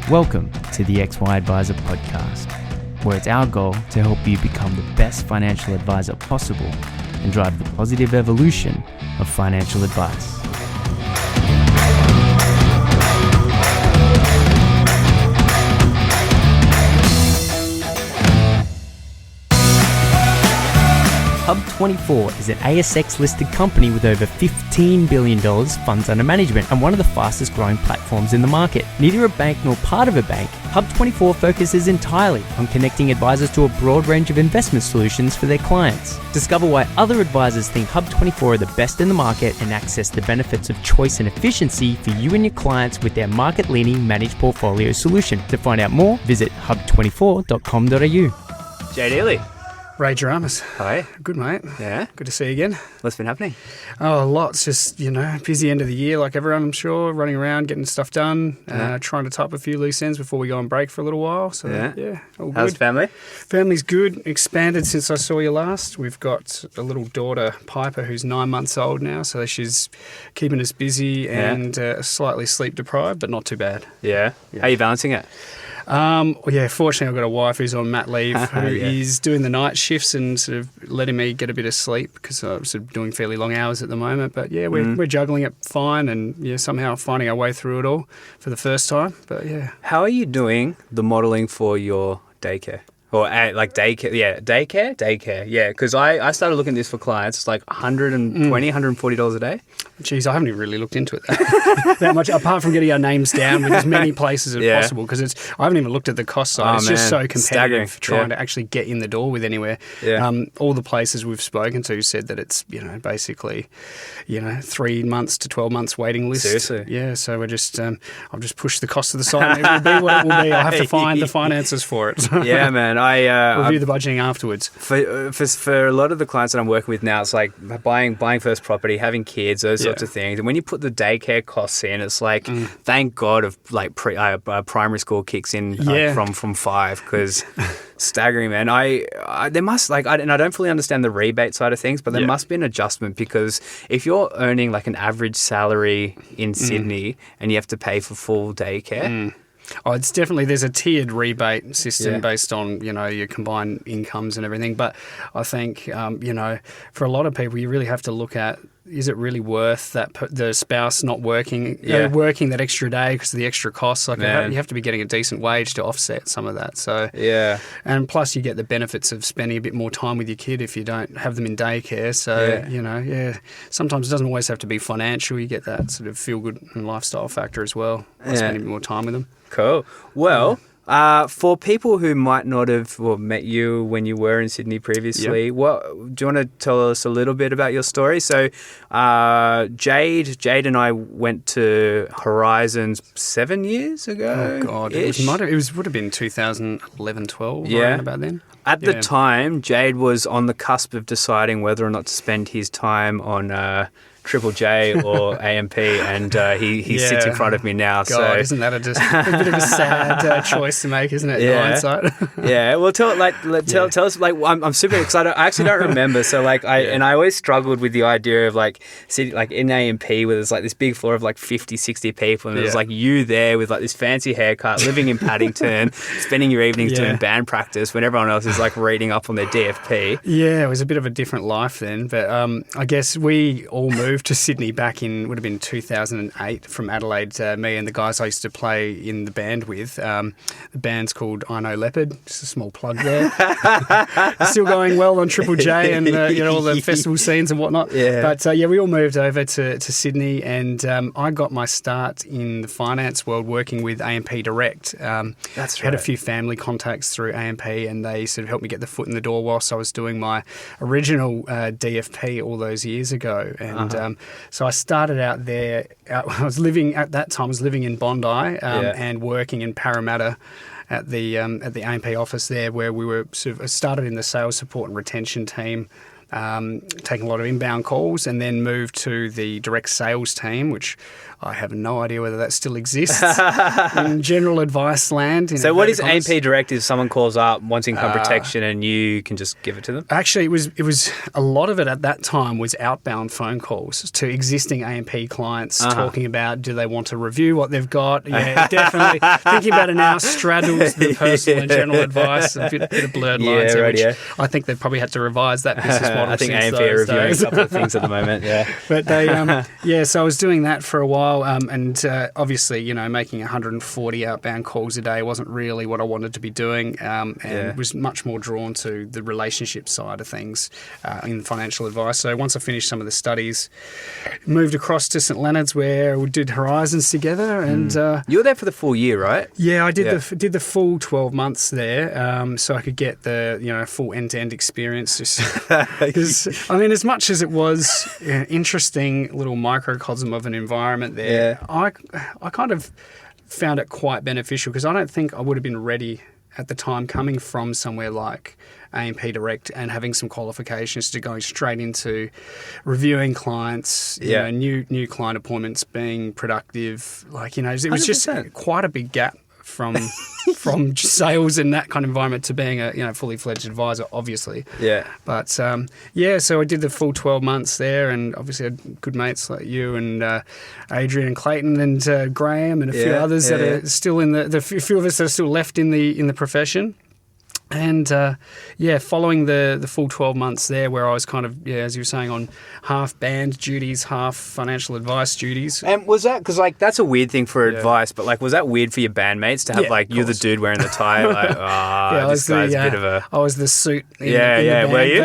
Welcome to the XY Advisor podcast, where it's our goal to help you become the best financial advisor possible and drive the positive evolution of financial advice. Hub24 is an ASX-listed company with over $15 billion funds under management and one of the fastest growing platforms in the market. Neither a bank nor part of a bank, Hub24 focuses entirely on connecting advisors to a broad range of investment solutions for their clients. Discover why other advisors think Hub24 are the best in the market and access the benefits of choice and efficiency for you and your clients with their market-leading managed portfolio solution. To find out more, visit hub24.com.au. Jade Eley. Ray Dramas. Hi. Good, mate. Yeah. Good to see you again. What's been happening? Oh, lots. Just, busy end of the year like everyone, I'm sure, running around, getting stuff done, trying to tie up a few loose ends before we go on break for a little while. So, all good. How's family? Family's good. Expanded since I saw you last. We've got a little daughter, Piper, who's 9 months old now, so she's keeping us busy and slightly sleep deprived, but not too bad. Yeah. How are you balancing it? Fortunately I've got a wife who's on mat leave who is doing the night shifts and sort of letting me get a bit of sleep because I'm sort of doing fairly long hours at the moment. But we're juggling it fine and somehow finding our way through it all for the first time. But How are you doing the modelling for your daycare? Or daycare? Yeah, daycare. Yeah, because I started looking at this for clients. It's like $120, $140 a day. Geez, I haven't even really looked into it that much, apart from getting our names down with as many places as possible, because I haven't even looked at the cost side. It's just so competitive trying to actually get in the door with anywhere. Yeah. All the places we've spoken to said that it's, basically, 3 months to 12 months waiting list. Seriously? Yeah, so we're just, I've just pushed the cost of the site and it will be what it will be. I'll have to find the finances for it. Yeah, man. Review the budgeting afterwards. For a lot of the clients that I'm working with now, it's like buying first property, having kids, those sorts of things. And when you put the daycare costs in, it's like, thank God of primary school kicks in from 5 because staggering, man. There must and I don't fully understand the rebate side of things, but there must be an adjustment because if you're earning like an average salary in Sydney and you have to pay for full daycare. Oh, it's definitely, there's a tiered rebate system based on, your combined incomes and everything. But I think, for a lot of people, you really have to look at, is it really worth that the spouse not working, working that extra day because of the extra costs? Like you have to be getting a decent wage to offset some of that. So and plus you get the benefits of spending a bit more time with your kid if you don't have them in daycare. So sometimes it doesn't always have to be financial. You get that sort of feel good and lifestyle factor as well by spending a bit more time with them. Cool. Well. For people who might not have met you when you were in Sydney previously, do you want to tell us a little bit about your story? So, Jade and I went to Horizons 7 years ago. Oh God, it would have been 2011, 12. Right about then. At the time, Jade was on the cusp of deciding whether or not to spend his time on Triple J or AMP, and he sits in front of me now. God, so isn't that a bit of a sad choice to make, isn't it? In hindsight. Well, tell us. Like, I'm super excited. I actually don't remember. So I always struggled with the idea of sitting in AMP where there's this big floor of 50, 60 people, and there's you there with this fancy haircut, living in Paddington, spending your evenings doing band practice when everyone else is reading up on their DFP. Yeah, it was a bit of a different life then, but I guess we all moved to Sydney back in, would have been 2008 from Adelaide. Me and the guys I used to play in the band with. The band's called Know Leopard. Just a small plug there. Still going well on Triple J and all the festival scenes and whatnot. Yeah. But we all moved over to Sydney, and I got my start in the finance world working with AMP Direct. That's right. Had a few family contacts through AMP, and they sort of helped me get the foot in the door whilst I was doing my original DFP all those years ago. And so I started out there. I was living in Bondi and working in Parramatta at the AMP office there, where we were started in the sales support and retention team. taking a lot of inbound calls, and then moved to the direct sales team, which I have no idea whether that still exists in general advice land. So what is A&P Direct? Is someone calls up, wants income protection, and you can just give it to them? Actually, it was a lot of it at that time was outbound phone calls to existing A&P clients talking about, do they want to review what they've got? Yeah, definitely. Thinking about it now straddles the personal and general advice, a bit of blurred lines there, which I think they've probably had to revise that business model. I think A&P are reviewing a couple of things at the moment, yeah. But they, so I was doing that for a while, and obviously, making 140 outbound calls a day wasn't really what I wanted to be doing, and was much more drawn to the relationship side of things in financial advice. So once I finished some of the studies, moved across to St Leonard's where we did Horizons together, and you were there for the full year, right? Yeah, I did the full 12 months there, so I could get the full end-to-end experience. Because as much as it was an interesting little microcosm of an environment there, I kind of found it quite beneficial, because I don't think I would have been ready at the time coming from somewhere like A&P Direct and having some qualifications to going straight into reviewing clients, new client appointments, being productive. It was just quite a big gap from sales in that kind of environment to being a fully fledged advisor, obviously. Yeah. But so I did the full 12 months there, and obviously had good mates like you and Adrian and Clayton and Graham and a few others that are still in a few of us that are still left in the profession. And following the full 12 months there, where I was kind of, as you were saying, on half band duties, half financial advice duties. And was that, because that's a weird thing for advice, but was that weird for your bandmates to have you're the dude wearing the tie, this guy's a bit of a... I was the suit in the band, were you?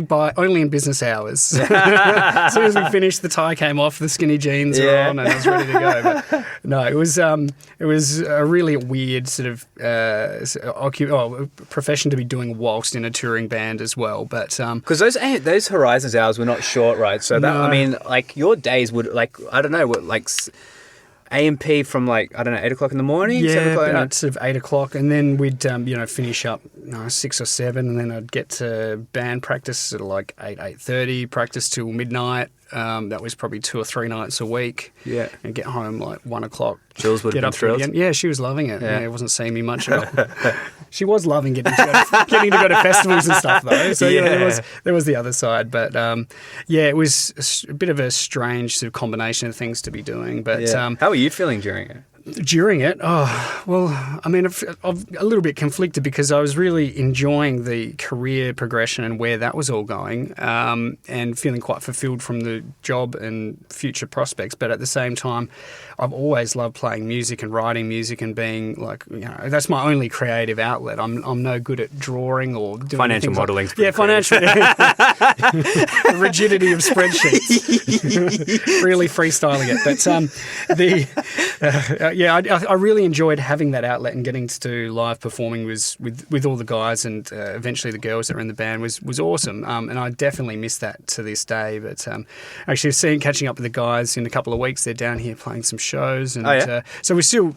But only in business hours. As soon as we finished, the tie came off, the skinny jeans were on, and I was ready to go. But no, it was a really weird sort of profession to be doing whilst in a touring band as well, but because those Horizons hours were not short, right? So that your days would A&P from 8 o'clock in the morning, 7 o'clock about sort of 8 o'clock, and then we'd finish up 6 or 7, and then I'd get to band practice at 8:30, practice till midnight. That was probably 2 or 3 nights a week. Yeah, and get home 1 o'clock. Jules would have been thrilled. Again. Yeah, she was loving it. Yeah, wasn't seeing me much at all. She was loving getting to go to festivals and stuff though. So there was the other side, but it was a bit of a strange sort of combination of things to be doing. But how were you feeling during it? During it, I'm a little bit conflicted, because I was really enjoying the career progression and where that was all going, and feeling quite fulfilled from the job and future prospects. But at the same time, I've always loved playing music and writing music and being that's my only creative outlet. I'm no good at drawing or doing financial modelling. Financial the rigidity of spreadsheets. Really freestyling it, but I really enjoyed having that outlet, and getting to do live performing with all the guys and eventually the girls that were in the band was awesome. And I definitely miss that to this day. But actually catching up with the guys in a couple of weeks, they're down here playing some shows. And so we're still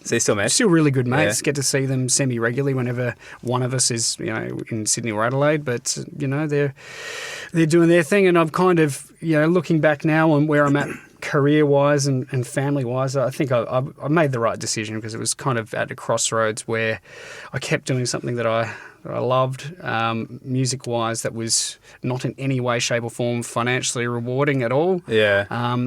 really good mates. Get to see them semi-regularly whenever one of us is in Sydney or Adelaide. But they're doing their thing, and I've kind of looking back now on where I'm at career-wise and family-wise, I think I made the right decision, because it was kind of at a crossroads where I kept doing something that I loved, music-wise, that was not in any way, shape or form financially rewarding at all. Yeah.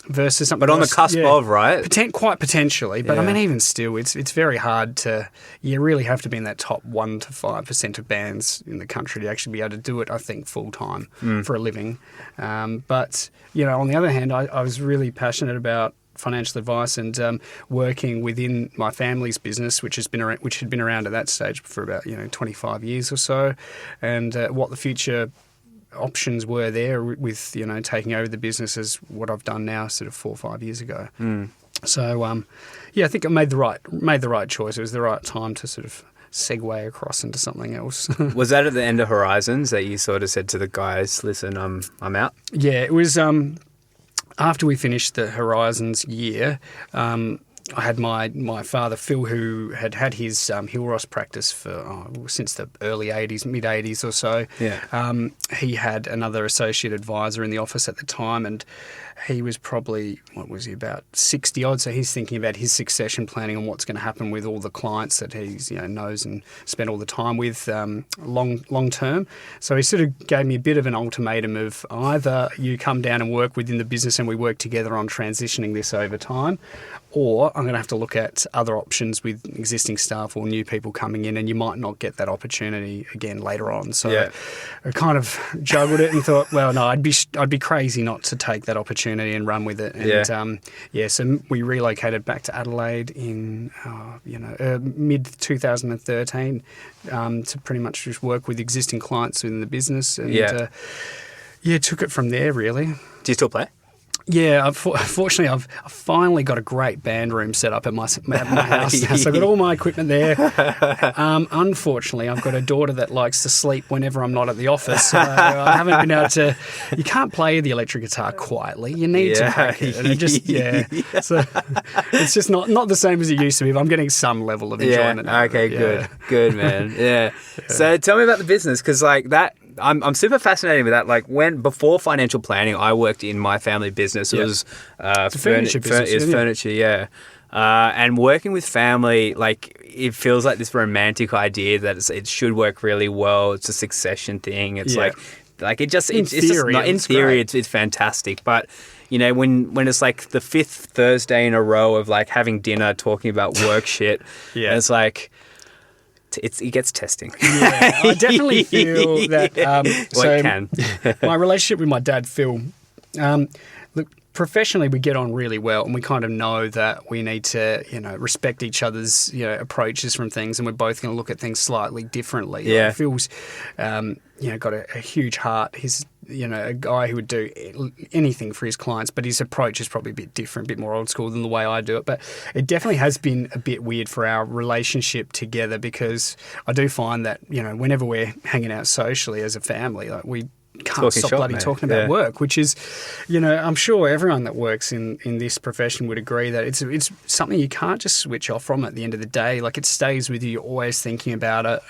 Versus something, but on the cusp of, right? Quite potentially, but even still, it's very hard to. You really have to be in that top 1 to 5% of bands in the country to actually be able to do it. I think full time for a living. But on the other hand, I was really passionate about financial advice and working within my family's business, which had been around at that stage for about 25 years or so, and what the future options were there with taking over the business as what I've done now, sort of 4 or 5 years ago. So I think I made the right choice. It was the right time to sort of segue across into something else. Was that at the end of Horizons that you sort of said to the guys, "Listen, I'm out"? Yeah, it was after we finished the Horizons year. I had my father, Phil, who had his Hill Ross practice for since the early 80s, mid-80s or so. Yeah. He had another associate advisor in the office at the time, and he was probably, about 60 odd, so he's thinking about his succession planning and what's going to happen with all the clients that he's knows and spent all the time with long term. So he sort of gave me a bit of an ultimatum of either you come down and work within the business and we work together on transitioning this over time, or I'm going to have to look at other options with existing staff or new people coming in, and you might not get that opportunity again later on. So I kind of juggled it and thought, well, no, I'd be crazy not to take that opportunity and run with it. And so we relocated back to Adelaide in mid 2013 to pretty much just work with existing clients within the business, and took it from there really. Do you still play? Yeah, fortunately, I've finally got a great band room set up at my house now, so I've got all my equipment there. Unfortunately, I've got a daughter that likes to sleep whenever I'm not at the office, so I haven't been able to... You can't play the electric guitar quietly. You need to crack it. And it just, so it's just not the same as it used to be, but I'm getting some level of enjoyment. Okay, good, man. Yeah. So tell me about the business, because like that... I'm super fascinated with that. Like before financial planning, I worked in my family business. It was furniture business. Furniture, yeah. And working with family, like it feels like this romantic idea that it should work really well. It's a succession thing. It's like it just in theory it's fantastic, but. When it's like the 5th Thursday in a row of like having dinner, talking about work shit, it's like. It gets testing. Yeah, I definitely feel that. My relationship with my dad, Phil, look, professionally we get on really well, and we kind of know that we need to, respect each other's, approaches from things, and we're both going to look at things slightly differently. Yeah. Like Phil's, got a huge heart. He's a guy who would do anything for his clients, but his approach is probably a bit different, a bit more old school than the way I do it. But it definitely has been a bit weird for our relationship together, because I do find that, whenever we're hanging out socially as a family, like we can't stop talking about work, which is, I'm sure everyone that works in this profession would agree that it's something you can't just switch off from at the end of the day. Like it stays with you. You're always thinking about it.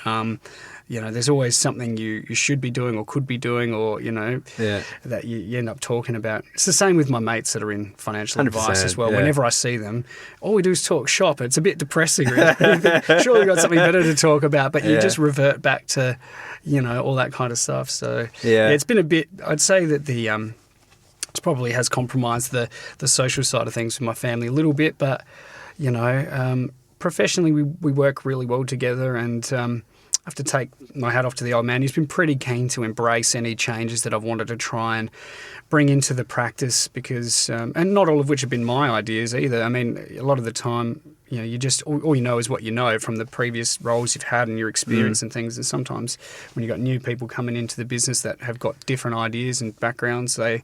There's always something you should be doing or could be doing, or, that you end up talking about. It's the same with my mates that are in financial advice as well. Yeah. Whenever I see them, all we do is talk shop. It's a bit depressing, really. Sure, we've got something better to talk about, but you just revert back to, all that kind of stuff. So, it's been a bit, I'd say that it probably has compromised the social side of things with my family a little bit, but, professionally we work really well together, and I have to take my hat off to the old man. He's been pretty keen to embrace any changes that I've wanted to try and bring into the practice, because, and not all of which have been my ideas either. I mean, a lot of the time, you just, all you know is what you know from the previous roles you've had and your experience and things. And sometimes when you've got new people coming into the business that have got different ideas and backgrounds, they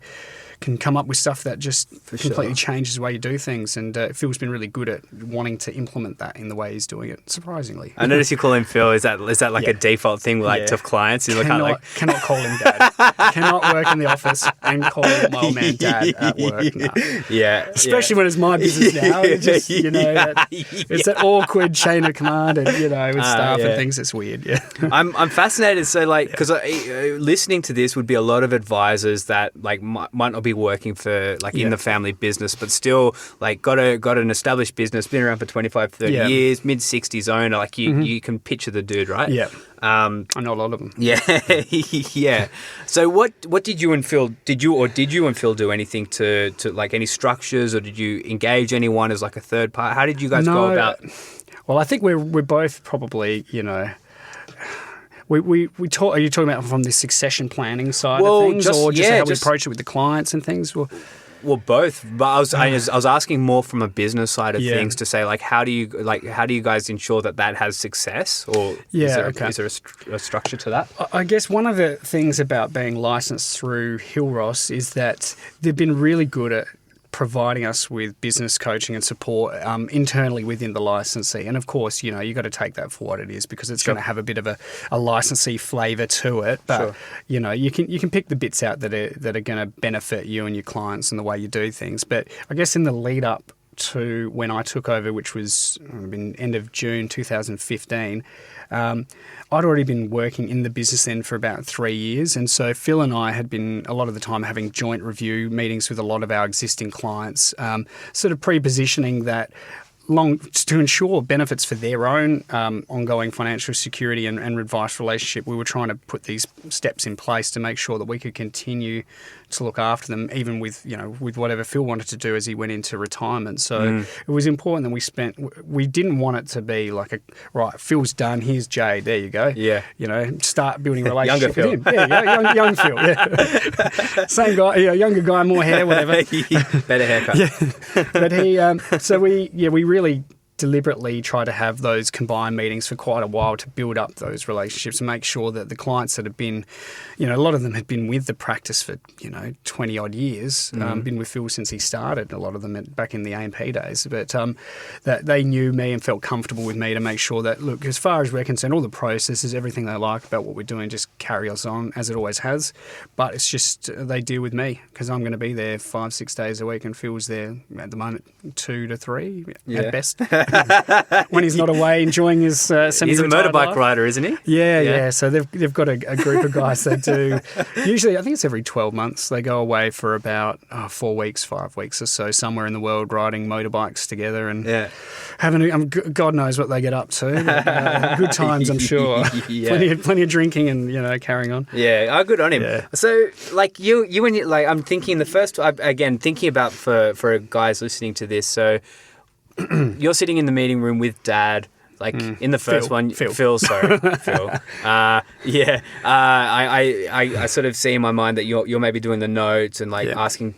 can come up with stuff that just completely changes the way you do things. And Phil's been really good at wanting to implement that in the way he's doing it, surprisingly. I notice you call him Phil. Is that like a default thing to clients? You cannot call him Dad. Cannot work in the office and call my old man Dad at work. No. Yeah. Especially when it's my business now. It's just, it's that awkward chain of command, and, with staff and things, it's weird. Yeah. I'm fascinated. So, because listening to this would be a lot of advisors that might not be working for in the family business, but still got an established business, been around for 25, 30 years, mid-60s owner. You can picture the dude, right? Yeah. I know a lot of them. Yeah. Yeah. So what did you and Phil do anything to any structures, or did you engage anyone as a third part? How did you guys go about? Well, I think we're both probably, We talk. Are you talking about from the succession planning side of things, or just how we approach it with the clients and things? Well, both. But I was asking more from a business side of things, to say how do you guys ensure that has success, or is there a structure to that? I guess one of the things about being licensed through Hill Ross is that they've been really good at providing us with business coaching and support internally within the licensee. And of course, you got to take that for what it is, because it's going to have a bit of a licensee flavour to it. But you can pick the bits out that are going to benefit you and your clients and the way you do things. But I guess in the lead up to when I took over, which was end of June 2015, I'd already been working in the business then for about 3 years. And so Phil and I had been a lot of the time having joint review meetings with a lot of our existing clients, sort of pre-positioning that to ensure benefits for their own ongoing financial security and advice relationship. We were trying to put these steps in place to make sure that we could continue to look after them, even with whatever Phil wanted to do as he went into retirement. So it was important that we didn't want it to be like right, Phil's done, here's Jade, there you go. Yeah. Start building a relationship Younger with him. Yeah, young Phil. Yeah. Same guy, younger guy, more hair, whatever. Better haircut. Yeah. But we really deliberately try to have those combined meetings for quite a while to build up those relationships and make sure that the clients that have been, a lot of them had been with the practice for, 20 odd years, been with Phil since he started, a lot of them back in the A&P days, but that they knew me and felt comfortable with me to make sure that, look, as far as we're concerned, all the processes, everything they like about what we're doing just carry us on as it always has, but it's just they deal with me because I'm going to be there 5-6 days a week and Phil's there at the moment 2 to 3 at best. When he's not away enjoying his semi-retired He's a motorbike life. rider, isn't he? Yeah. So they've got a group of guys that do, usually I think it's every 12 months, they go away for about 4 weeks, 5 weeks or so, somewhere in the world riding motorbikes together and having, God knows what they get up to. But, good times, I'm sure. Plenty of drinking and, carrying on. Yeah, good on him. Yeah. So, like, I'm thinking thinking about for guys listening to this, so you're sitting in the meeting room with Dad, like in the first Phil. I sort of see in my mind that you're maybe doing the notes and asking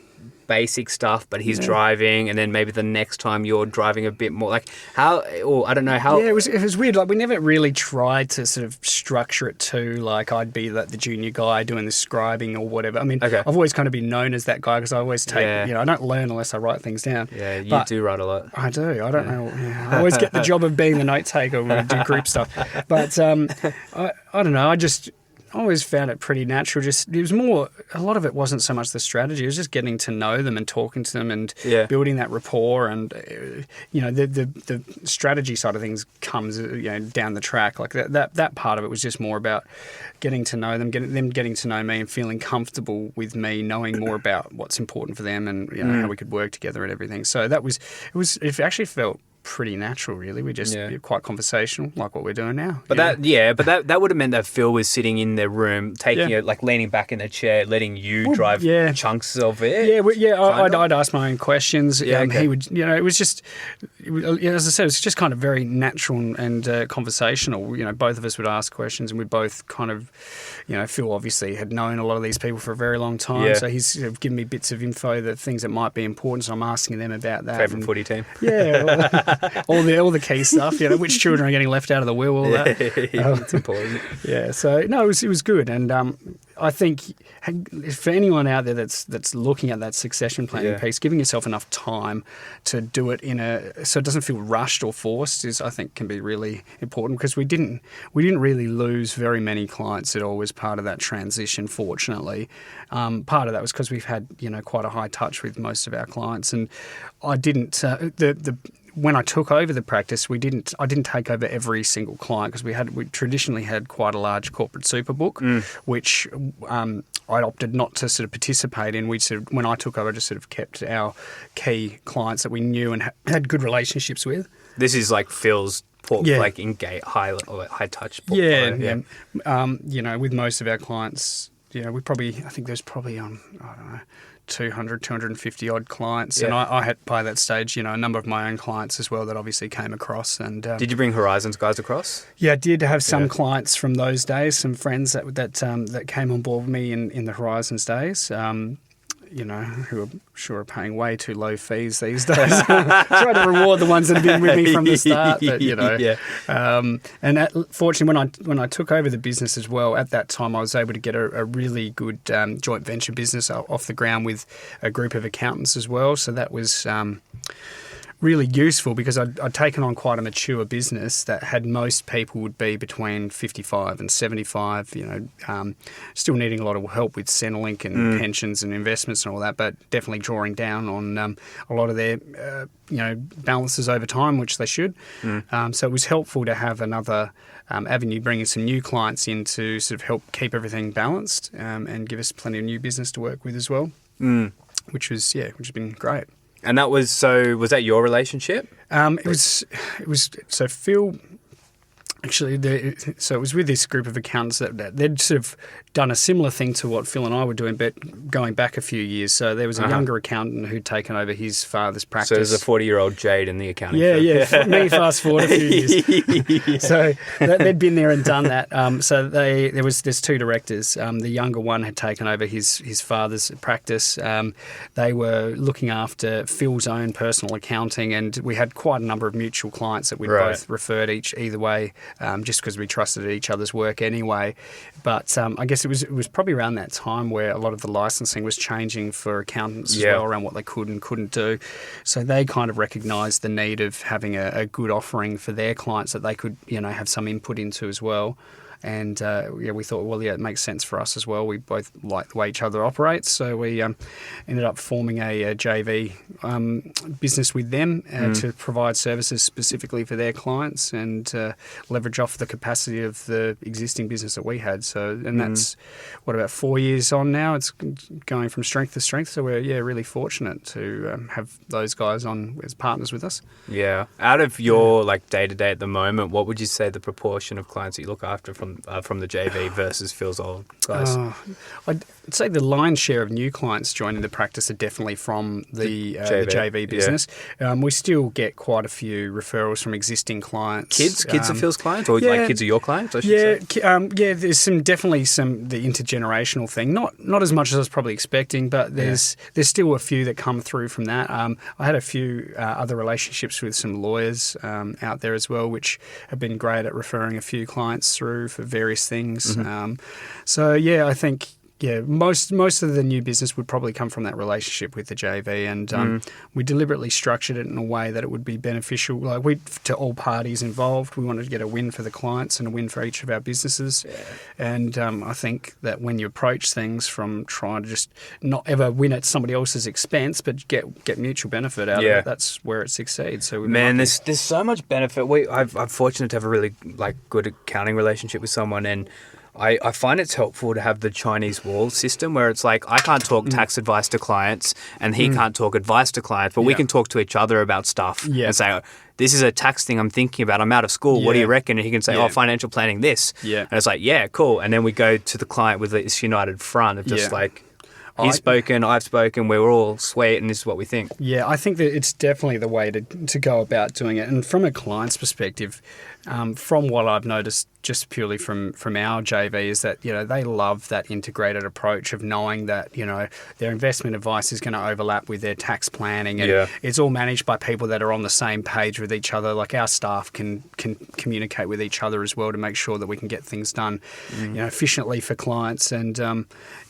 basic stuff, but he's driving, and then maybe the next time you're driving a bit more. Like how, or I don't know how. Yeah, it was weird. Like we never really tried to sort of structure it to like I'd be like the junior guy doing the scribing or whatever. I mean, I've always kind of been known as that guy because I always take, I don't learn unless I write things down. Yeah, you do write a lot. I do. I don't know. Yeah, I always get the job of being the note taker when we do group stuff. But I don't know. I always found it pretty natural. Just it was more. A lot of it wasn't so much the strategy. It was just getting to know them and talking to them and building that rapport. And the strategy side of things comes down the track. Like that part of it was just more about getting to know them, getting to know me, and feeling comfortable with me, knowing more about what's important for them and how we could work together and everything. So it actually felt pretty natural, really. We just quite conversational, like what we're doing now. But that would have meant that Phil was sitting in their room, taking it, like leaning back in the chair, letting you drive chunks of it. I'd ask my own questions. He would, it was just, as I said, it was just kind of very natural and conversational. Both of us would ask questions, and we both kind of, Phil obviously had known a lot of these people for a very long time, so he's sort of given me bits of info, that things that might be important. So I'm asking them about that. Favourite footy team? Yeah. all the key stuff, which children are getting left out of the will, all that. It's important. Yeah, so no, it was good, and I think for anyone out there that's looking at that succession planning piece, giving yourself enough time to do it so it doesn't feel rushed or forced I think can be really important, because we didn't really lose very many clients at all as part of that transition, fortunately. Part of that was because we've had quite a high touch with most of our clients, and I didn't when I took over the practice, I didn't take over every single client, because we traditionally had quite a large corporate super book, which I opted not to sort of participate in. When I took over, I just sort of kept our key clients that we knew and had good relationships with. This is like Phil's like high touch portfolio. With most of our clients, I think there's probably I don't know, 200, 250 odd clients. And I had, by that stage, a number of my own clients as well that obviously came across. And did you bring Horizons guys across? Yeah, I did have some clients from those days, some friends that came on board with me in the Horizons days. Who I'm sure are paying way too low fees these days. Try to reward the ones that have been with me from the start. But, fortunately, when I took over the business as well, at that time I was able to get a really good joint venture business off the ground with a group of accountants as well. So that was really useful because I'd taken on quite a mature business that had most people would be between 55 and 75, still needing a lot of help with Centrelink and pensions and investments and all that, but definitely drawing down on a lot of their balances over time, which they should. So it was helpful to have another avenue, bringing some new clients in to sort of help keep everything balanced and give us plenty of new business to work with as well, which has been great. And that was that your relationship? It was so Phil. Actually, so it was with this group of accountants that they'd sort of done a similar thing to what Phil and I were doing, but going back a few years. So there was a younger accountant who'd taken over his father's practice. So there's a 40-year-old Jade in the accounting firm. Yeah. Me fast forward a few years. So they'd been there and done that. So there's two directors. The younger one had taken over his father's practice. They were looking after Phil's own personal accounting, and we had quite a number of mutual clients that we'd both referred either way. Just because we trusted each other's work anyway. But I guess it was probably around that time where a lot of the licensing was changing for accountants as well, around what they could and couldn't do. So they kind of recognised the need of having a good offering for their clients that they could, have some input into as well. And we thought, it makes sense for us as well. We both like the way each other operates, so we ended up forming a JV business with them to provide services specifically for their clients and leverage off the capacity of the existing business that we had. So, and that's about 4 years on now. It's going from strength to strength. So we're really fortunate to have those guys on as partners with us. Yeah. Out of your day to day at the moment, what would you say the proportion of clients that you look after from the JV versus Phil's old guys? I'd say the lion's share of new clients joining the practice are definitely from the JV business. We still get quite a few referrals from existing clients. Kids of Phil's clients, or kids of your clients? I should say. There's definitely the intergenerational thing. Not as much as I was probably expecting, but there's still a few that come through from that. I had a few other relationships with some lawyers out there as well, which have been great at referring a few clients through for various things. I think most of the new business would probably come from that relationship with the JV, and we deliberately structured it in a way that it would be beneficial, to all parties involved. We wanted to get a win for the clients and a win for each of our businesses. And I think that when you approach things from trying to just not ever win at somebody else's expense, but get mutual benefit out of it, that's where it succeeds. So there's so much benefit. I'm fortunate to have a really good accounting relationship with someone, and I find it's helpful to have the Chinese wall system where it's I can't talk tax advice to clients and he can't talk advice to clients, but we can talk to each other about stuff and say, this is a tax thing I'm thinking about. I'm out of school. What do you reckon? And he can say, financial planning this. And it's cool. And then we go to the client with this united front of just he's spoken, I've spoken, we're all sweet, and this is what we think. Yeah, I think that it's definitely the way to go about doing it. And from a client's perspective, from what I've noticed just purely from our JV is that, they love that integrated approach of knowing that, their investment advice is going to overlap with their tax planning. And it's all managed by people that are on the same page with each other. Like our staff can communicate with each other as well to make sure that we can get things done, efficiently for clients. And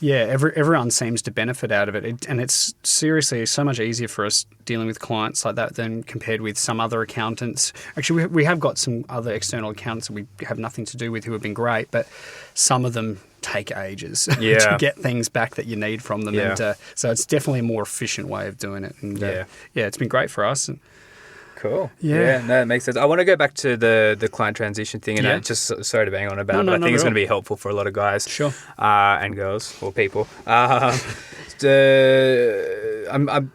everyone seems to benefit out of it. And it's seriously so much easier for us dealing with clients like that than compared with some other accountants. Actually, we have got some other external accountants that we have nothing to do with who have been great, but some of them take ages to get things back that you need from them. And so it's definitely a more efficient way of doing it. And it's been great for us. Cool. Yeah, no, that makes sense. I want to go back to the client transition thing, and I just sorry to bang on about it, but I think it's going to be helpful for a lot of guys, and girls or people. I'm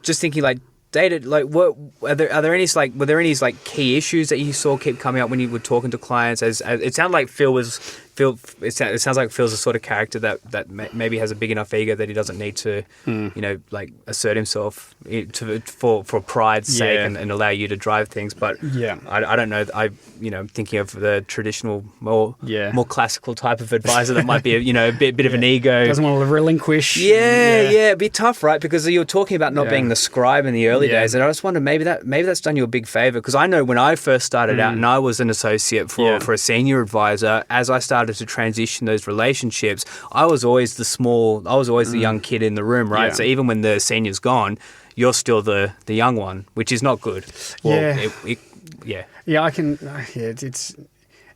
just thinking data, what were there any key issues that you saw keep coming up when you were talking to clients? As it sounded like it sounds like Phil's the sort of character that maybe has a big enough ego that he doesn't need to assert himself for pride's sake and allow you to drive things. But I don't know. I'm thinking of the traditional more classical type of advisor that might be a bit of an ego, doesn't want to relinquish. It'd be tough, right? Because you were talking about not being the scribe in the early days, and I just wonder maybe that's done you a big favor, because I know when I first started out and I was an associate for a senior advisor, as I started to transition those relationships, I was always the young kid in the room, right? So even when the senior's gone, you're still the young one, which is not good. Well, yeah. Yeah, I can. Yeah,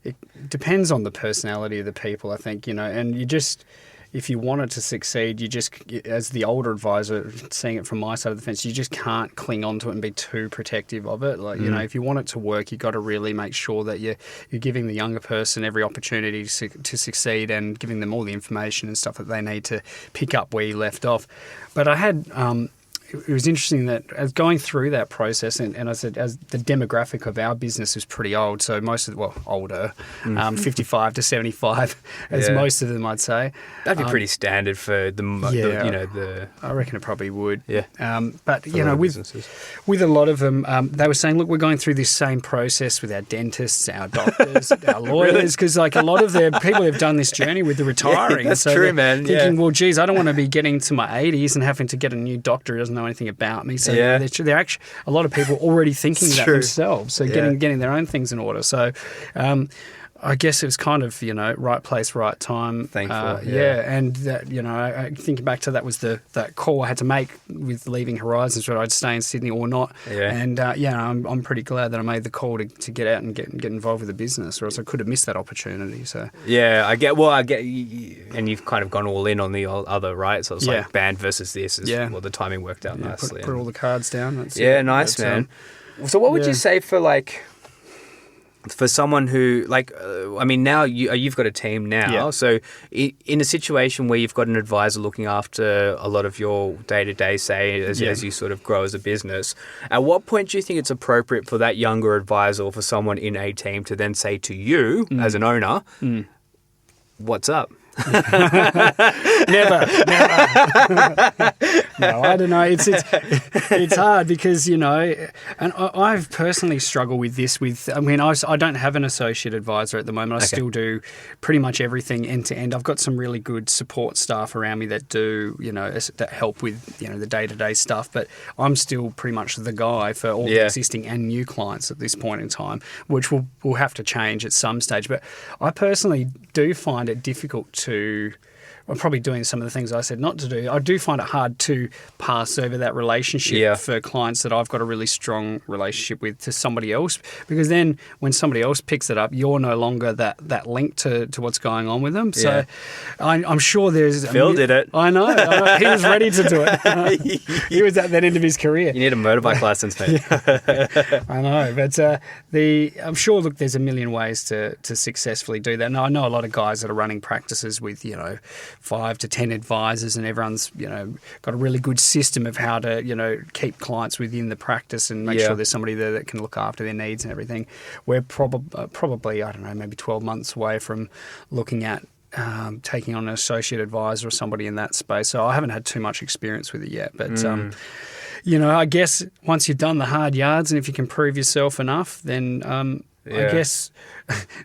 it depends on the personality of the people, I think, and you just. If you want it to succeed, you just, as the older advisor, seeing it from my side of the fence, you just can't cling on to it and be too protective of it. Like, if you want it to work, you've got to really make sure that you're giving the younger person every opportunity to succeed and giving them all the information and stuff that they need to pick up where you left off. But I had... it was interesting that as going through that process, and I said as the demographic of our business was pretty old, so most of older, 55 to 75, as most of them I'd say. That'd be pretty standard for the I reckon it probably would. Yeah. But with a lot of them, they were saying, look, we're going through this same process with our dentists, our doctors, our lawyers, because like a lot of the people have done this journey with the retiring. Yeah, that's true, man. Thinking, well, geez, I don't want to be getting to my 80s and having to get a new doctor who doesn't know anything about me. So they're actually a lot of people already thinking that themselves. So getting their own things in order. So I guess it was kind of, right place, right time. Thankful. And that, thinking back to that was that call I had to make with leaving Horizons, whether I'd stay in Sydney or not. Yeah. And I'm pretty glad that I made the call to get out and get involved with the business, or else I could have missed that opportunity. So I get, and you've kind of gone all in on the other, right? So it's like band versus this. Well, the timing worked out nicely. Put all the cards down. That's nice, man. So what would you say for someone who, now you've got a team now. Yeah. So in a situation where you've got an advisor looking after a lot of your day-to-day, say, as you sort of grow as a business, at what point do you think it's appropriate for that younger advisor or for someone in a team to then say to you, as an owner, what's up? Never. No, I don't know. It's hard because, and I've personally struggled with this. I don't have an associate advisor at the moment. I still do pretty much everything end to end. I've got some really good support staff around me that do, that help with, the day-to-day stuff. But I'm still pretty much the guy for all the existing and new clients at this point in time, which will have to change at some stage. But I personally do find it difficult I'm probably doing some of the things I said not to do. I do find it hard to pass over that relationship for clients that I've got a really strong relationship with to somebody else, because then when somebody else picks it up, you're no longer that link to what's going on with them. So I'm sure there's... Phil did it. I know. He was ready to do it. He was at that end of his career. You need a motorbike license, mate. I know. But I'm sure, look, there's a million ways to successfully do that. And I know a lot of guys that are running practices with, 5 to 10 advisors, and everyone's, got a really good system of how to, keep clients within the practice and make sure there's somebody there that can look after their needs and everything. We're probably, I don't know, maybe 12 months away from looking at taking on an associate advisor or somebody in that space. So I haven't had too much experience with it yet. But, I guess once you've done the hard yards and if you can prove yourself enough, then I guess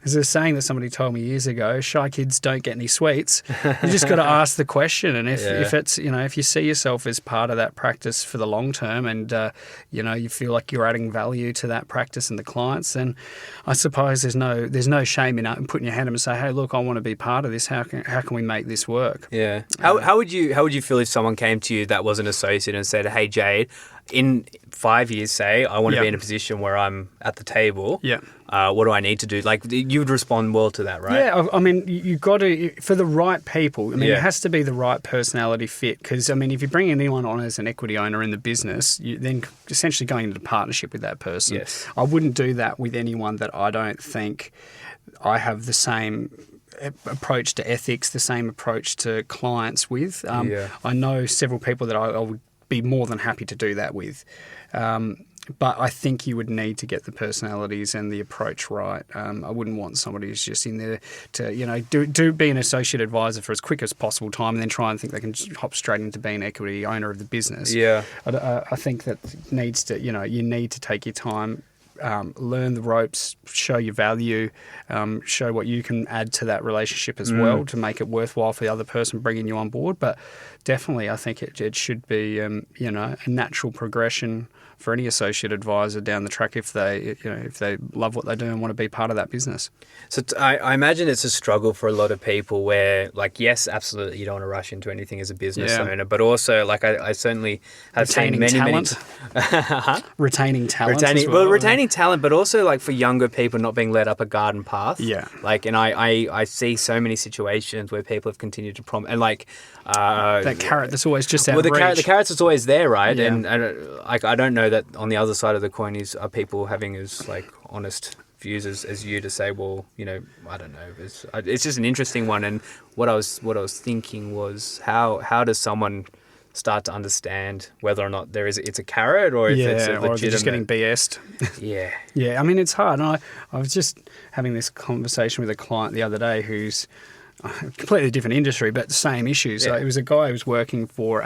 there's a saying that somebody told me years ago, shy kids don't get any sweets. You just got to ask the question. And if it's, if you see yourself as part of that practice for the long term and, you feel like you're adding value to that practice and the clients, then I suppose there's no shame in putting your hand up and say, hey, look, I want to be part of this. How can we make this work? Yeah. How would you feel if someone came to you that was an associate and said, hey, Jade, in 5 years, say, I want to be in a position where I'm at the table. Yeah. What do I need to do? Like, you would respond well to that, right? Yeah, I mean, you've got to, for the right people, it has to be the right personality fit. Because, if you bring anyone on as an equity owner in the business, you're then essentially going into partnership with that person. Yes. I wouldn't do that with anyone that I don't think I have the same approach to ethics, the same approach to clients with. I know several people that I would be more than happy to do that with. But I think you would need to get the personalities and the approach right. I wouldn't want somebody who's just in there to, do be an associate advisor for as quick as possible time and then try and think they can just hop straight into being an equity owner of the business. Yeah. I think that needs to, you need to take your time learn the ropes, show your value, show what you can add to that relationship as well to make it worthwhile for the other person bringing you on board. But definitely, I think it should be a natural progression for any associate advisor down the track if they love what they do and want to be part of that business. So I imagine it's a struggle for a lot of people where, like, yes, absolutely, you don't want to rush into anything as a business owner, but also, like, I certainly have seen many retaining talent, but also, like, for younger people not being led up a garden path. Yeah. Like, and I see so many situations where people have continued to and like that carrot that's always just out of reach. The carrot's that's always there, right? Yeah. And I don't know that on the other side of the coin are people having as, like, honest views as you to say, well, I don't know. It's just an interesting one. And what I was thinking was how does someone start to understand whether or not it's a carrot or if it's a legitimate... or if they're just getting BS'd. Yeah. Yeah, I mean, it's hard. And I was just having this conversation with a client the other day who's a completely different industry, but the same issues. So it was a guy who was working for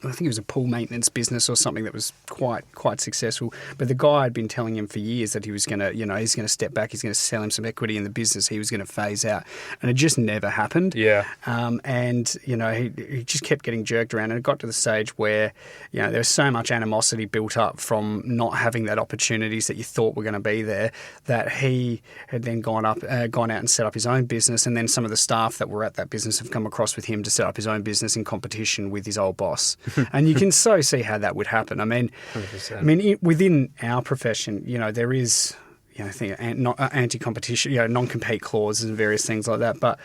I think it was a pool maintenance business or something that was quite successful. But the guy had been telling him for years that he was going to, he's going to step back, he's going to sell him some equity in the business, he was going to phase out. And it just never happened. Yeah. And, he just kept getting jerked around. And it got to the stage where, there was so much animosity built up from not having that opportunities that you thought were going to be there, that he had then gone out and set up his own business. And then some of the staff that were at that business have come across with him to set up his own business in competition with his old boss. And you can so see how that would happen. I mean, 100%. Within our profession, there is, anti-competition, non-compete clauses and various things like that. But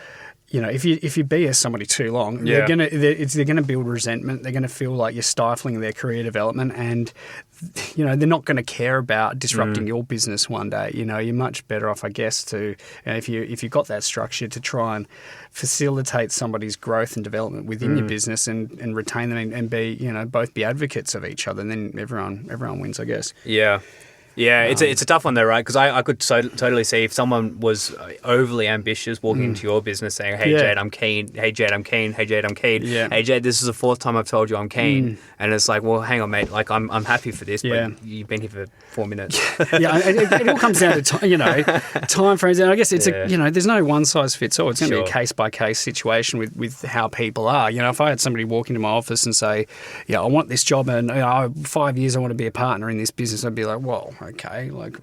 if you BS somebody too long, they're gonna build resentment. They're gonna feel like you're stifling their career development, and they're not going to care about disrupting your business one day. You're much better off, I guess, to if you've got that structure to try and facilitate somebody's growth and development within your business and retain them and be both be advocates of each other, and then everyone wins, I guess. Yeah. Yeah, it's a tough one though, right? Because I could totally see if someone was overly ambitious walking into your business saying, hey, Jade, I'm keen. Hey, Jade, I'm keen. Hey, Jade, I'm keen. Yeah. Hey, Jade, this is the 4th time I've told you I'm keen. And it's like, well, hang on, mate. Like, I'm happy for this, but you've been here for 4 minutes. It all comes down to time frames. And I guess it's there's no one size fits all. It's going to be a case-by-case situation with how people are. If I had somebody walk into my office and say, I want this job and 5 years I want to be a partner in this business, I'd be like, whoa, okay, like,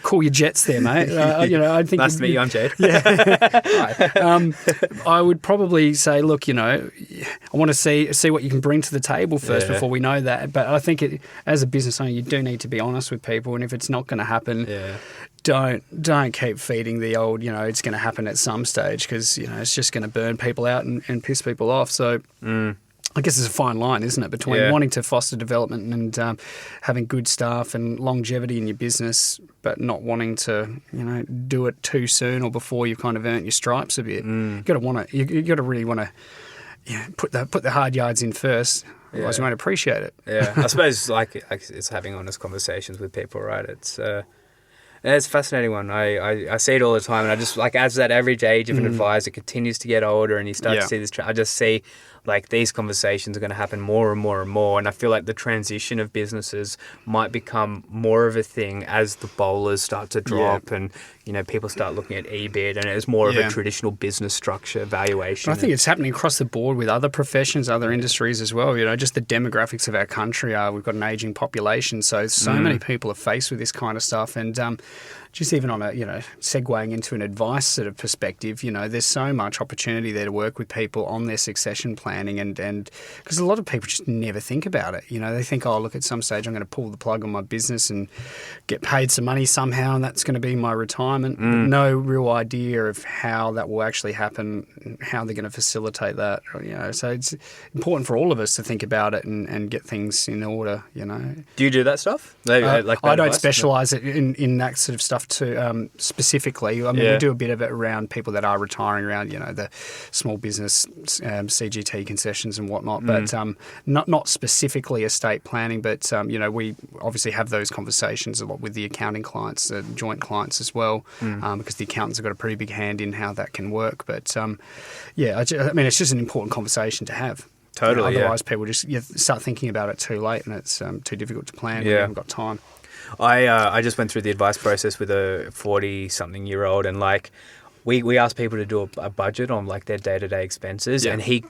call your jets there, mate. I think nice to meet you. I'm Jade. Yeah. I would probably say, look, I want to see what you can bring to the table first before we know that. But I think as a business owner, you do need to be honest with people, and if it's not going to happen, don't keep feeding the old, it's going to happen at some stage, because it's just going to burn people out and piss people off. So. I guess there's a fine line, isn't it, between wanting to foster development and having good staff and longevity in your business, but not wanting to, do it too soon or before you've kind of earned your stripes a bit. You got to really want to, put the hard yards in first. Otherwise, you won't appreciate it. Yeah, I suppose like it's having honest conversations with people, right? It's a fascinating one. I see it all the time, and I just as that average age of an advisor continues to get older, and you start to see this. I just see these conversations are going to happen more and more and more, and I feel like the transition of businesses might become more of a thing as the bowlers start to drop, and people start looking at EBIT, and it's more of a traditional business structure valuation. But I think it's happening across the board with other professions, other industries as well. Just the demographics of our country are we've got an aging population, so many people are faced with this kind of stuff, and just even on a, segueing into an advice sort of perspective, there's so much opportunity there to work with people on their succession planning, and because a lot of people just never think about it. They think, oh, look, at some stage I'm going to pull the plug on my business and get paid some money somehow, and that's going to be my retirement. No real idea of how that will actually happen, how they're going to facilitate that. So it's important for all of us to think about it and get things in order. Do you do that stuff? I don't specialise in that sort of stuff too specifically. I mean, we do a bit of it around people that are retiring, around the small business CGT concessions and whatnot, but not specifically estate planning. But we obviously have those conversations a lot with the accounting clients, joint clients as well, because the accountants have got a pretty big hand in how that can work. But I mean, it's just an important conversation to have. Totally. Otherwise, people just start thinking about it too late, and it's too difficult to plan when you haven't got time. I just went through the advice process with a 40-something-year-old, and like we asked people to do a budget on like their day-to-day expenses, and he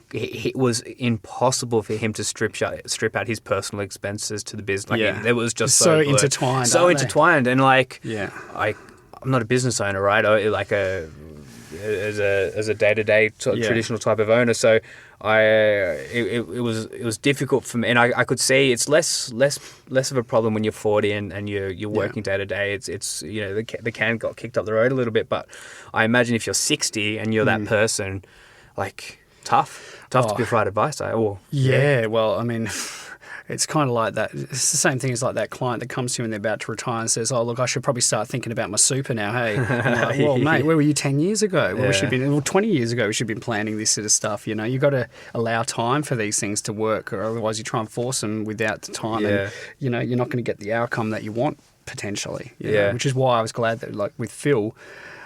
was impossible for him to strip out his personal expenses to the business. Like it was just so intertwined, and like yeah. I'm not a business owner, right? As a day-to-day traditional type of owner, so it was difficult for me, and I could see it's less of a problem when you're 40 and you're working day to day. It's the can got kicked up the road a little bit, but I imagine if you're 60 and you're that person, like tough to provide advice. Well, I mean. It's kind of like that. It's the same thing as like that client that comes to you and they're about to retire and says, "Oh, look, I should probably start thinking about my super now." Hey, and you're like, well, mate, where were you 10 years ago? Well, we should be 20 years ago. We should have been planning this sort of stuff. You know, you got to allow time for these things to work, or otherwise you try and force them without the time, and you're not going to get the outcome that you want potentially. You know, which is why I was glad that, like with Phil.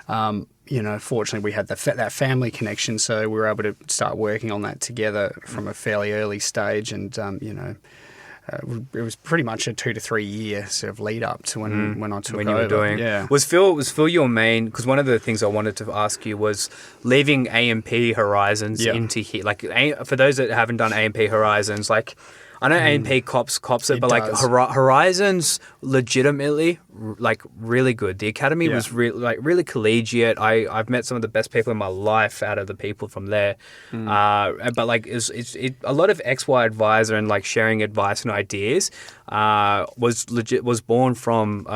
Fortunately, we had that family connection, so we were able to start working on that together from a fairly early stage, and it was pretty much a 2 to 3 year sort of lead up to when I took over. You were doing. Yeah. Was Phil your main? Because one of the things I wanted to ask you was leaving AMP Horizons into here. Like for those that haven't done AMP Horizons, like I know AMP cops it, but like Horizons legitimately like really good. The academy was really collegiate. I've met some of the best people in my life out of the people from there. But like it's a lot of XY advisor and like sharing advice and ideas was born from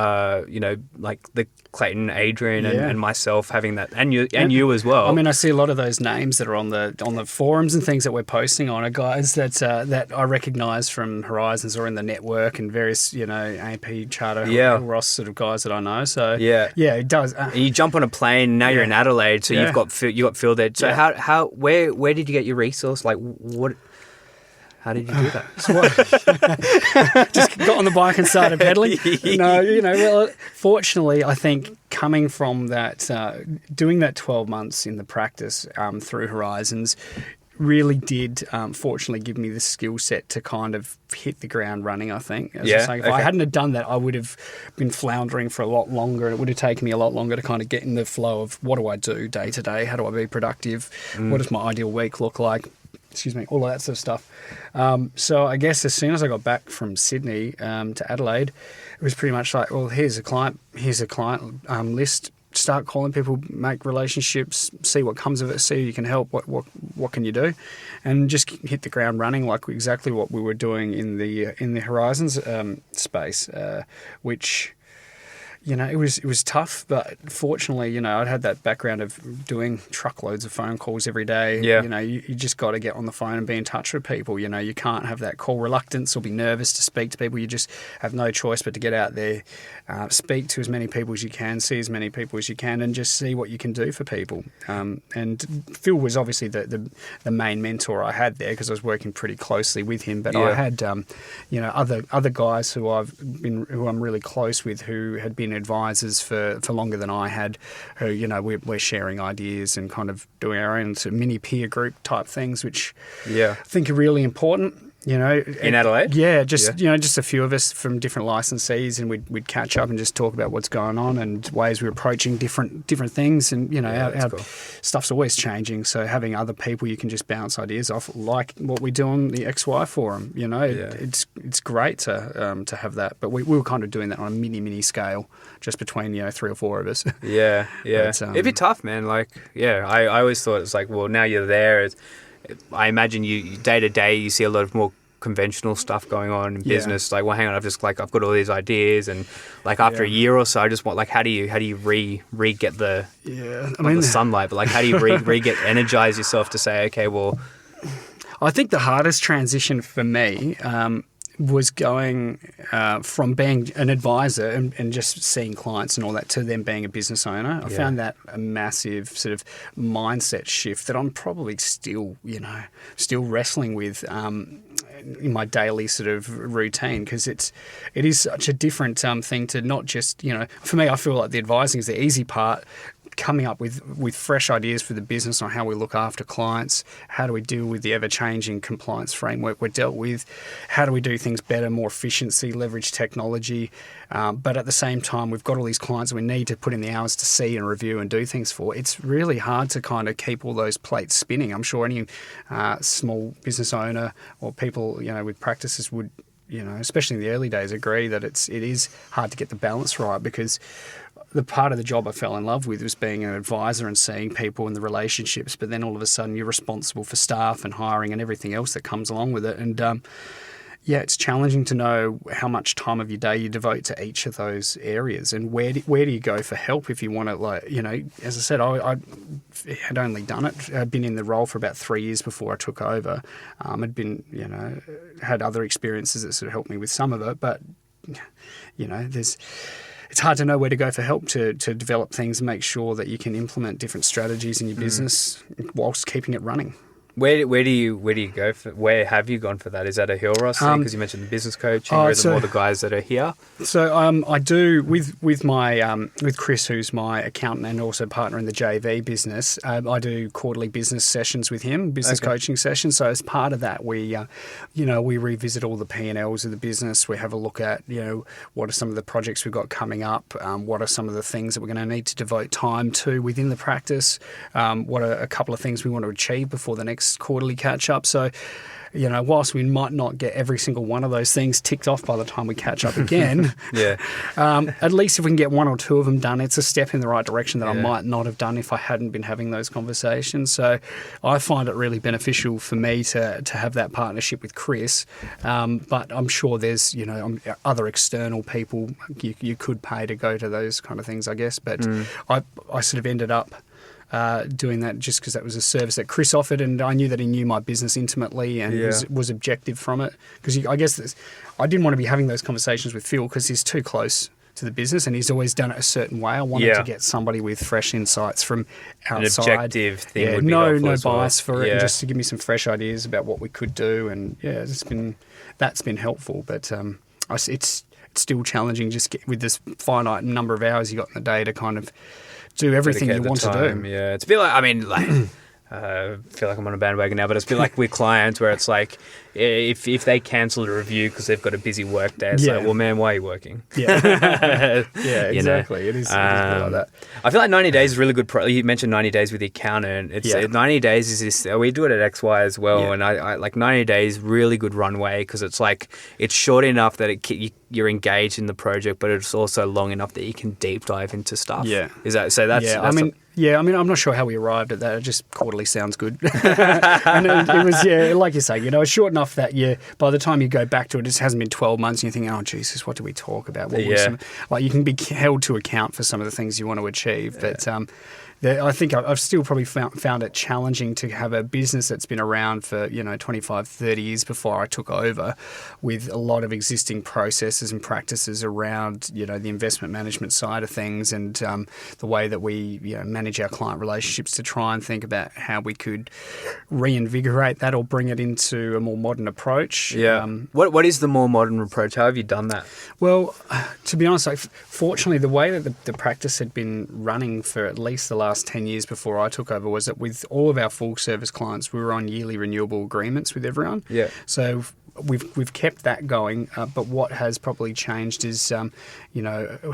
like the Clayton, Adrian, and myself having that, and you as well. I mean, I see a lot of those names that are on the forums and things that we're posting on are guys that I recognise from Horizons or in the network and various AP Charter Ross sort of guys that I know. So it does. You jump on a plane now. You're in Adelaide, so you got Phil there. So where did you get your resource? Like what? How did you do that? Just got on the bike and started pedaling. No, fortunately, I think coming from that, doing that 12 months in the practice through Horizons really did, fortunately, give me the skill set to kind of hit the ground running, I think. As I was saying, if I hadn't have done that, I would have been floundering for a lot longer, and it would have taken me a lot longer to kind of get in the flow of what do I do day to day? How do I be productive? What does my ideal week look like? Excuse me, all of that sort of stuff. So I guess as soon as I got back from Sydney to Adelaide, it was pretty much like, well, here's a client list. Start calling people, make relationships, see what comes of it, see who you can help, what can you do, and just hit the ground running, like exactly what we were doing in the Horizons space, which. It was tough, but fortunately, I'd had that background of doing truckloads of phone calls every day. Yeah. You just got to get on the phone and be in touch with people. You can't have that call reluctance or be nervous to speak to people. You just have no choice but to get out there, speak to as many people as you can, see as many people as you can, and just see what you can do for people. And Phil was obviously the main mentor I had there because I was working pretty closely with him. But I had other guys who I'm really close with who had been advisors for longer than I had, who we're sharing ideas and kind of doing our own sort of mini peer group type things, which I think are really important. In Adelaide? Just a few of us from different licensees, and we'd catch up and just talk about what's going on and ways we're approaching different things. And our cool. Stuff's always changing, so having other people you can just bounce ideas off, like what we do on the XY forum, it's great to have that. But we were kind of doing that on a mini scale, just between 3 or 4 of us. But, it'd be tough, man. I always thought it's like, well, now you're there. I imagine you day to day you see a lot of more conventional stuff going on in business. Like, well, hang on, I've got all these ideas, and like after a year or so, I just want how do you re-get the the sunlight, but like how do you re-get energize yourself to say, okay, well, I think the hardest transition for me was going from being an advisor and just seeing clients and all that to them being a business owner. I found that a massive sort of mindset shift that I'm probably still wrestling with in my daily sort of routine, because it is such a different thing to not just, for me, I feel like the advising is the easy part. coming up with fresh ideas for the business on how we look after clients, how do we deal with the ever-changing compliance framework we're dealt with, how do we do things better, more efficiency, leverage technology, but at the same time we've got all these clients that we need to put in the hours to see and review and do things for. It's really hard to kind of keep all those plates spinning. I'm sure any small business owner or people with practices would, especially in the early days, agree that it is hard to get the balance right, because the part of the job I fell in love with was being an advisor and seeing people and the relationships, but then all of a sudden you're responsible for staff and hiring and everything else that comes along with it. And it's challenging to know how much time of your day you devote to each of those areas, and where do you go for help if you want to, as I said, I had only done it. I'd been in the role for about 3 years before I took over. I'd been, had other experiences that sort of helped me with some of it, but, it's hard to know where to go for help to develop things and make sure that you can implement different strategies in your business whilst keeping it running. Where do you go for? Where have you gone for that? Is that a Hill Ross thing? Because you mentioned the business coaching, or is it more the guys that are here? So I do with my with Chris, who's my accountant and also partner in the JV business. I do quarterly business sessions with him, business coaching sessions. So as part of that, we we revisit all the P&Ls of the business. We have a look at what are some of the projects we've got coming up. What are some of the things that we're going to need to devote time to within the practice? What are a couple of things we want to achieve before the next quarterly catch up. So, whilst we might not get every single one of those things ticked off by the time we catch up again, at least if we can get one or two of them done, it's a step in the right direction that I might not have done if I hadn't been having those conversations. So I find it really beneficial for me to have that partnership with Chris. But I'm sure there's, other external people you could pay to go to those kind of things, I guess. But I sort of ended up doing that just because that was a service that Chris offered, and I knew that he knew my business intimately and was objective from it. Because I guess I didn't want to be having those conversations with Phil because he's too close to the business and he's always done it a certain way. I wanted to get somebody with fresh insights from outside. An objective thing would be no bias well. For it, and just to give me some fresh ideas about what we could do. And that's been helpful. But it's still challenging just with this finite number of hours you got in the day to kind of do everything you want to do. Yeah, it's a bit like, I feel like I'm on a bandwagon now, but it's a bit like with clients where it's like, if they cancel a review because they've got a busy work day, it's like, well, man, why are you working? Yeah, exactly. It is a bit like that. I feel like 90 days is really good. You mentioned 90 days with the accountant. 90 days is this. We do it at XY as well, and I like 90 days really good runway because it's like it's short enough that you're engaged in the project, but it's also long enough that you can deep dive into stuff. Yeah, is that so? That's I'm not sure how we arrived at that. It just quarterly sounds good. And it was, like you say, it's short enough that by the time you go back to it, it hasn't been 12 months and you're thinking, oh, Jesus, what do we talk about? Like you can be held to account for some of the things you want to achieve. But I think I've still probably found it challenging to have a business that's been around for 25, 30 years before I took over, with a lot of existing processes and practices around the investment management side of things, and the way that we manage our client relationships, to try and think about how we could reinvigorate that or bring it into a more modern approach. What is the more modern approach? How have you done that? Well, to be honest, fortunately, the way that the practice had been running for at least the last 10 years before I took over was that with all of our full service clients, we were on yearly renewable agreements with everyone. So we've kept that going, but what has probably changed is,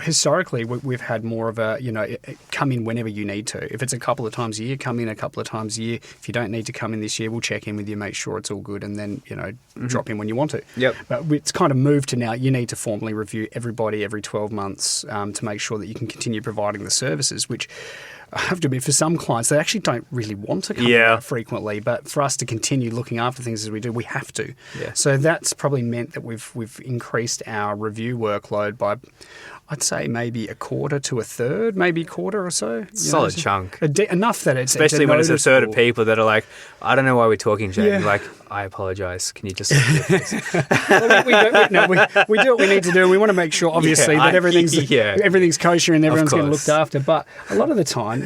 historically we've had more of a, come in whenever you need to. If it's a couple of times a year, come in a couple of times a year. If you don't need to come in this year, we'll check in with you, make sure it's all good, and then, drop in when you want to. But it's kind of moved to now you need to formally review everybody every 12 months to make sure that you can continue providing the services, which I have to admit, for some clients, they actually don't really want to come in frequently, but for us to continue looking after things as we do, we have to. So that's probably meant that we've increased our review workload by, I'd say, maybe a quarter to a third, maybe a quarter or so. Solid chunk. Enough that it's especially when it's a third of people that are like, I don't know why we're talking, Jade. Like, I apologise. Can you just... we do what we need to do. We want to make sure, obviously, that everything's kosher and everyone's getting looked after. But a lot of the time,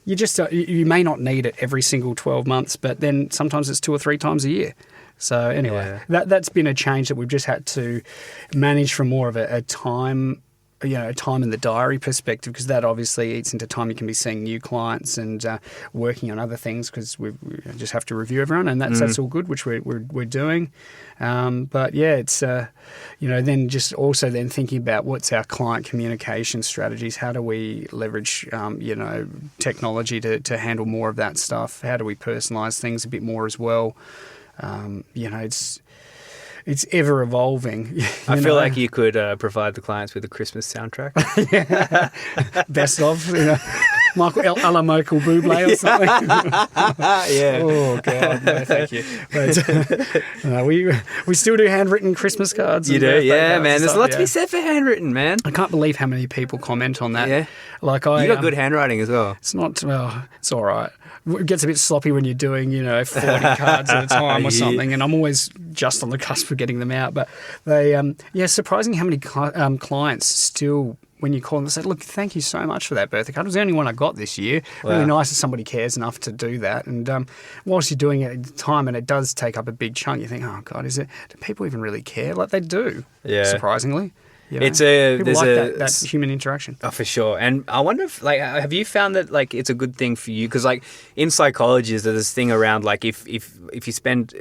you just you may not need it every single 12 months, but then sometimes it's 2 or 3 times a year. So anyway, that's been a change that we've just had to manage from more of a time time in the diary perspective, because that obviously eats into time you can be seeing new clients and working on other things, because we just have to review everyone, and that's all good, which we're doing. But yeah, it's then just also then thinking about what's our client communication strategies. How do we leverage technology to handle more of that stuff? How do we personalise things a bit more as well? It's ever evolving. I feel like you could provide the clients with a Christmas soundtrack. Best of, Michael Alamokel Bublé or something. Yeah. Oh God, no, thank you. But we still do handwritten Christmas cards. You do, yeah, cards, man. There's a lot to be said for handwritten, man. I can't believe how many people comment on that. Yeah. You got good handwriting as well. It's not it's all right. It gets a bit sloppy when you're doing 40 cards at a time or something, and I'm always just on the cusp of getting them out. But they surprising how many clients still, when you call them, they say, look, thank you so much for that birthday card. It was the only one I got this year. Wow. Really nice that somebody cares enough to do that. And whilst you're doing it at the time, and it does take up a big chunk, you think, oh God, do people even really care? Like they do, surprisingly. It's people like that human interaction. Oh, for sure. And I wonder if, have you found that, it's a good thing for you? Because, in psychology, there's this thing around, if you spend,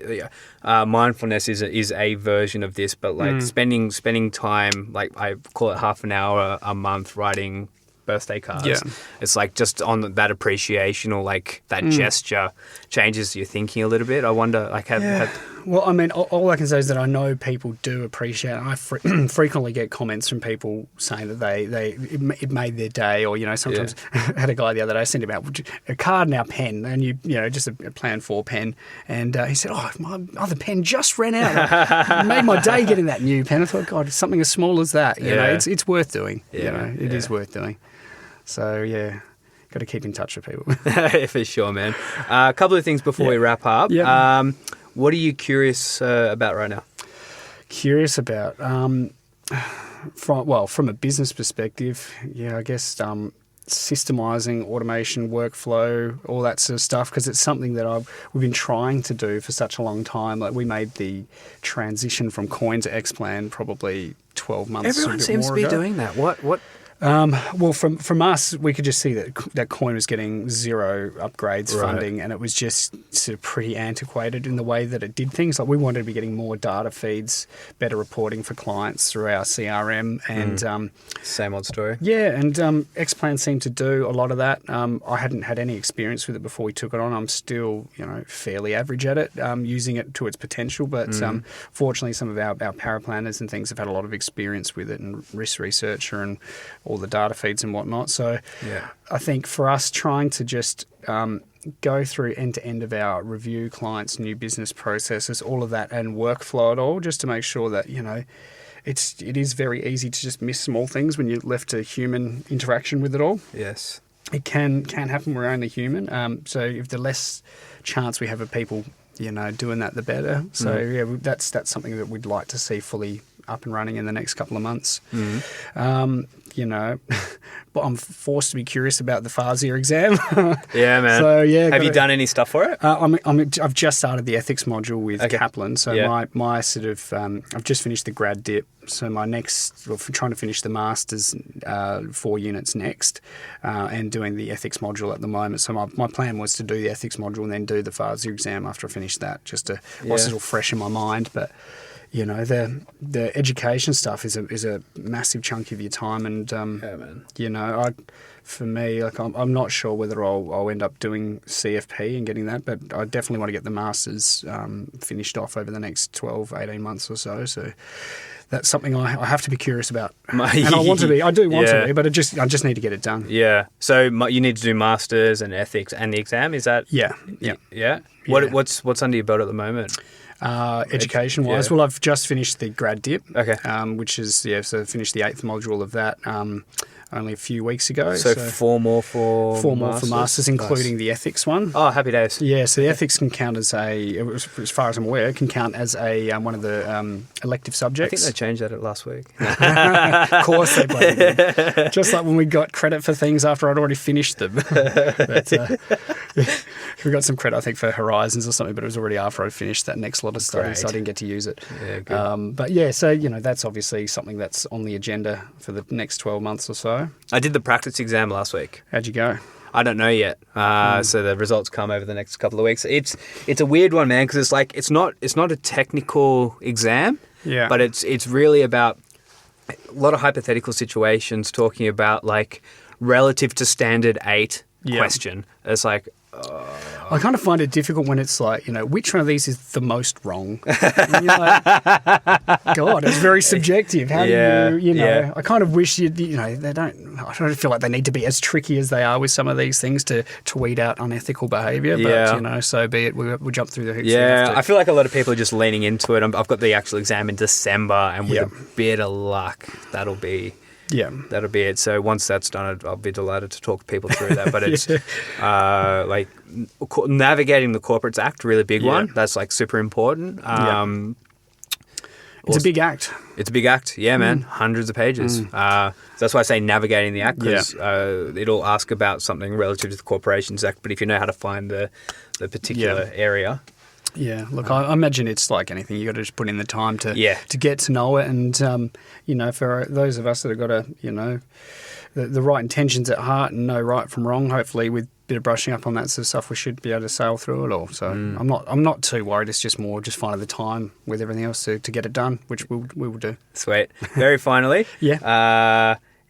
mindfulness is a version of this, but, spending time, I call it half an hour a month writing birthday cards. Yeah. It's just on that appreciation or that gesture changes your thinking a little bit. I wonder, Well, I mean, all I can say is that I know people do appreciate it. I frequently get comments from people saying that it made their day, or, sometimes I had a guy the other day, I sent him out a card and our pen, and just a Plan 4 pen, and he said, oh, my other pen just ran out. It made my day getting that new pen. I thought, God, something as small as that, it's worth doing. It is worth doing. So, yeah. Got to keep in touch with people. For sure, man. A couple of things before we wrap up. Yep. What are you curious about right now? Curious about? From a business perspective, I guess systemising, automation, workflow, all that sort of stuff, because it's something that we've been trying to do for such a long time. We made the transition from Coin to Xplan probably 12 months Everyone seems to be doing that. What? Well, from us, we could just see that Coin was getting zero upgrades funding, and it was just sort of pretty antiquated in the way that it did things. We wanted to be getting more data feeds, better reporting for clients through our CRM, and same old story. Yeah, and Xplan seemed to do a lot of that. I hadn't had any experience with it before we took it on. I'm still, fairly average at it, using it to its potential, but fortunately, some of our paraplanners and things have had a lot of experience with it, and risk researcher and all the data feeds and whatnot. So I think for us, trying to just go through end to end of our review clients, new business processes, all of that, and workflow it all, just to make sure that, it is very easy to just miss small things when you're left to human interaction with it all. Yes. It can happen. We're only human. So if the less chance we have of people, doing that, the better. So that's something that we'd like to see fully up and running in the next couple of months. But I'm forced to be curious about the FASIA exam. Yeah, man. So have you done any stuff for it? I've just started the ethics module with Kaplan. So my sort of I've just finished the grad dip. So my next, trying to finish the masters 4 units next, and doing the ethics module at the moment. So my plan was to do the ethics module and then do the FASIA exam after I finish that, just to whilst it's all fresh in my mind, but. The education stuff is a massive chunk of your time, and for me, I'm not sure whether I'll end up doing CFP and getting that, but I definitely want to get the masters finished off over the next 12, 18 months or so. So that's something I have to be curious about, and I want to be. I do want to be, but I just need to get it done. Yeah. So you need to do masters and ethics and the exam. Is that? Yeah. What's under your belt at the moment? Education-wise, well, I've just finished the grad dip, which is so I finished the 8th module of that only a few weeks ago. So 4 more for masters, including the ethics one. Oh, happy days! Yeah, so the ethics can count as as far as I'm aware, can count as one of the elective subjects. I think they changed that last week. Of course they did. Just like when we got credit for things after I'd already finished them. But, We got some credit, I think, for Horizons or something, but it was already after I finished that next lot of studies, so I didn't get to use it. Yeah, good. But yeah, so, that's obviously something that's on the agenda for the next 12 months or so. I did the practice exam last week. How'd you go? I don't know yet. So the results come over the next couple of weeks. It's a weird one, man, because it's not a technical exam. Yeah. But it's really about a lot of hypothetical situations, talking about like relative to standard 8 question. It's like, I kind of find it difficult when it's like, which one of these is the most wrong? And you're like, God, it's very subjective. How do you know? I kind of wish I don't feel like they need to be as tricky as they are with some of these things to weed out unethical behaviour. But, so be it. We jump through the hoops. Yeah, I feel like a lot of people are just leaning into it. I've got the actual exam in December, and with a bit of luck, that'll be it. So once that's done, I'll be delighted to talk people through that. But it's like navigating the Corporates Act, really big one. That's like super important. It's a big act. It's a big act, yeah, man. Hundreds of pages. So that's why I say navigating the act, because it'll ask about something relative to the Corporations Act. But if you know how to find the particular area. Yeah, look, I imagine it's like anything. You got to just put in the time to get to know it, and for those of us that have got the right intentions at heart and know right from wrong, hopefully with a bit of brushing up on that sort of stuff, we should be able to sail through it all. So I'm not too worried. It's just more just finding the time with everything else to get it done, which we will do. Sweet. Very finally,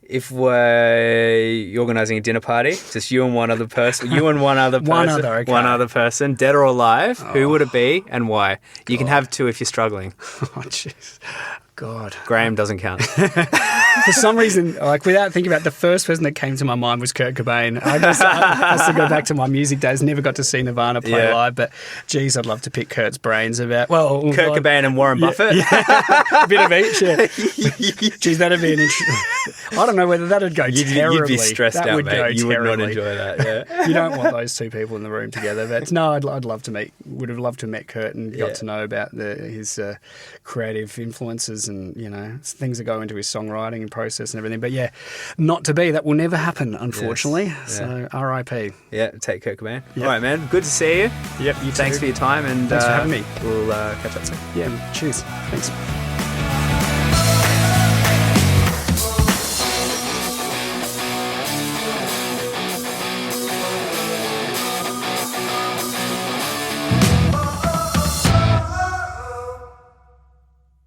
if we're organising a dinner party, just you and one other person, one other person, dead or alive, who would it be and why? You can have 2 if you're struggling. Oh, jeez. God. Graham doesn't count. For some reason, like without thinking about it, the first person that came to my mind was Kurt Cobain. I still go back to my music days. Never got to see Nirvana play live, but geez, I'd love to pick Kurt's brains about Kurt Cobain and Warren Buffett. A bit of each. Yeah. Geez, that'd be an interesting. I don't know whether that'd go terribly. You'd be stressed out, mate. You would not enjoy that. Yeah. You don't want those 2 people in the room together. But no, I'd love to meet. Would have loved to have met Kurt and got to know about his creative influences and things that go into his songwriting and process and everything. But not to be. That will never happen, unfortunately. Yes. So R.I.P. Yeah, take Kurt Cobain. Yep. All right, man. Good to see you. Yep. You Thanks for your time, and thanks for having me. We'll catch up soon. Yeah. Cheers. Thanks.